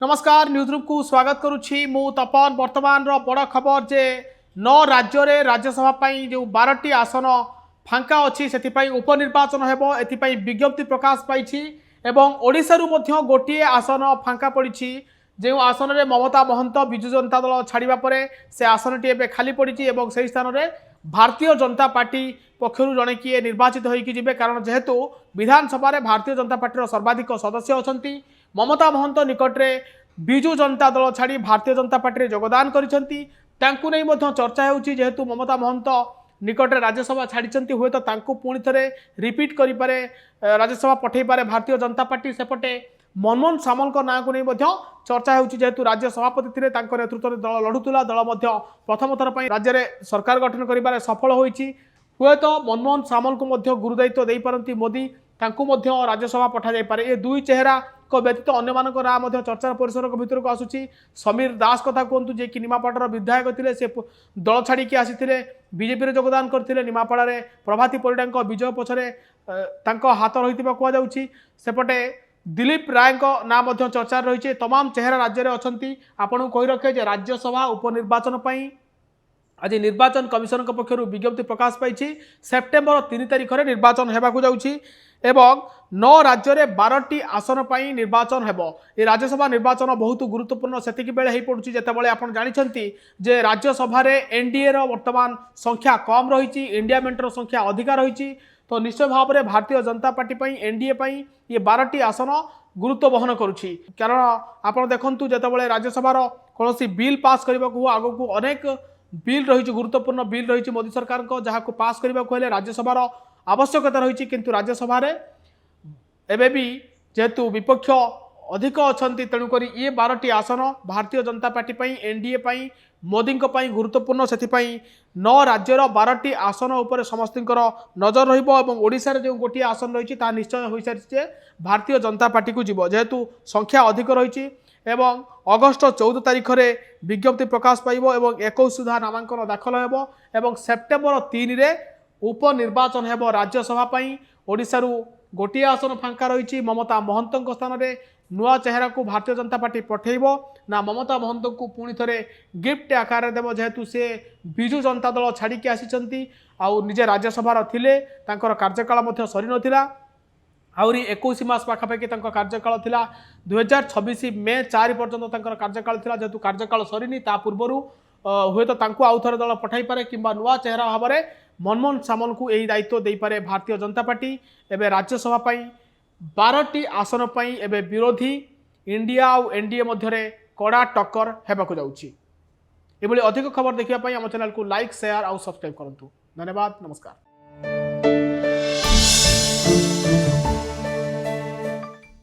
नमस्कार news room को स्वागत करुच्ची मु तपन वर्तमान बड़ खबर जे 9 राज्य रे राज्यसभा पाई जो 12टी आसन फांका अच्छी से उपनिर्वाचन हेबो एथिपाई विज्ञप्ति प्रकाश पाई एवं ओडिशारू मध्य गोटे आसन फांका पड़ी जो आसन रे ममता महंत विजु जनता दल छाड़ा पर से आसन टी खाली पड़ी से स्थान में भारतीय जनता पार्टी पक्षर जड़े किए निर्वाचित होइए कारण जेहेतु विधानसभा रे भारतीय जनता पार्टी सर्वाधिक सदस्य अच्छा ममता महंत निकटरे विजु जनता दल छाड़ी भारतीय जनता पार्टी योगदान करिसेंती तांकु नै मध्य चर्चा होउची जेहेतु ममता महंत निकटरे राज्यसभा छाड़ी हुए तो तांकु पुणी थे रिपीट करि पारे राज्यसभा पठै पारे भारतीय जनता पार्टी सेपटे मनमोहन सामल ना को नहीं चर्चा होउची जेहेतु राज्य सभापति थे नेतृत्व में दल लड़ुला दल प्रथम थर पर राज्य में सरकार गठन कर सफल होइची हुए तो मनमोहन सामल को गुरुदायित्व दे पारती मोदी तांकु राज्यसभा पठा जाय पारे ये दुई चेहरा को व्यतीत अन्य मान ना चर्चा परिसर भर को आसूची समीर दास कथा कहतु जे कि निमापाड़ विधायक थे से दल छाड़ी आसी बीजेपी योगदान करते निमापाड़ प्रभाती परिडा विजय पछरे हाथ रही कहुच्छी सेपटे दिलीप राय ना चर्चा रही तमाम चेहरा राज्य में अच्छा आपन को कही रखे राज्यसभा उपनिर्वाचन आज निर्वाचन कमिशन पक्षर विज्ञप्ति प्रकाश पाई सेप्टेम्बर 3 तारिख में निर्वाचन होगा जाऊँगी एवं 9 राज्य में 12टी आसन पर निर्वाचन हेबो। ये राज्यसभा निर्वाचन बहुत गुरुत्वपूर्ण सेतिकी बेले हो पड़ुछि जेतेबेले आपण जानिछंती जे राज्यसभा रे एनडीए रो वर्तमान संख्या कम रही इंडिया मेंटर संख्या अधिका रही तो निश्चय भाव में भारतीय जनता पार्टी पई एनडीए पई ये 12टी आसन गुरुत्व बहन करुछि कारण आपण देखंतु जेतेबेले राज्यसभा रो कोनोसी बिल पास करबा को आगो को अनेक बिल रही गुरुत्वपूर्ण बिल रही मोदी सरकार को जहाँ को पास करने को राज्यसभा आवश्यकता रही किंतु राज्यसभा एवं भी जेहेतु विपक्ष अधिक अच्छा तेणुक ये 12टी आसन भारतीय जनता पार्टी पई एनडीए मोदी गुरुत्वपूर्ण से 9 राज्यर 12टी आसन उपर समस्त नजर रहा जो गोटे आसन रही निश्चय हो सारी भारतीय जनता पार्टी को जीव जेहेतु संख्या अधिक रही एवं अगस्ट 14 तारिख में विज्ञप्ति प्रकाश पाइब एवं 21 सुधा नामांकन दाखल हेबो एवं सेप्टेम्बर 3 रे उपनिर्वाचन हेबो राज्यसभा पई ओडिशारू गोटे आसन फांका रही ममता महंत स्थान में नुआ चेहरा को भारतीय जनता पार्टी पठेइबो ना ममता महंत को पुणी थे गिफ्ट आकार देव जेहेतु से विजु जनता दल छाड़ी आसी आउ निजे राज्यसभा थिले तांकर कार्यकाल सरी नथिला आहरी 21 मास पाखापाखि कार्यकाल थिला 2026 मे 4 पर्यंत कार्यकाल थिला जेहेतु कार्यकाल सरीनी ता पूर्वर हुए तो आउ थे दल पठाई पारे किंबा नुआ चेहरा भाव में मनमोहन सामल को यही दायित्व दे पारे भारतीय जनता पार्टी एवं राज्यसभा पई 12टी आसन पई एवं विरोधी इंडिया और एनडीए मध्य कड़ा टक्कर हेबाकु जाउछि। एभली अधिक खबर देखिया पई हम चैनल को लाइक शेयर और सब्सक्राइब करंतु। धन्यवाद नमस्कार।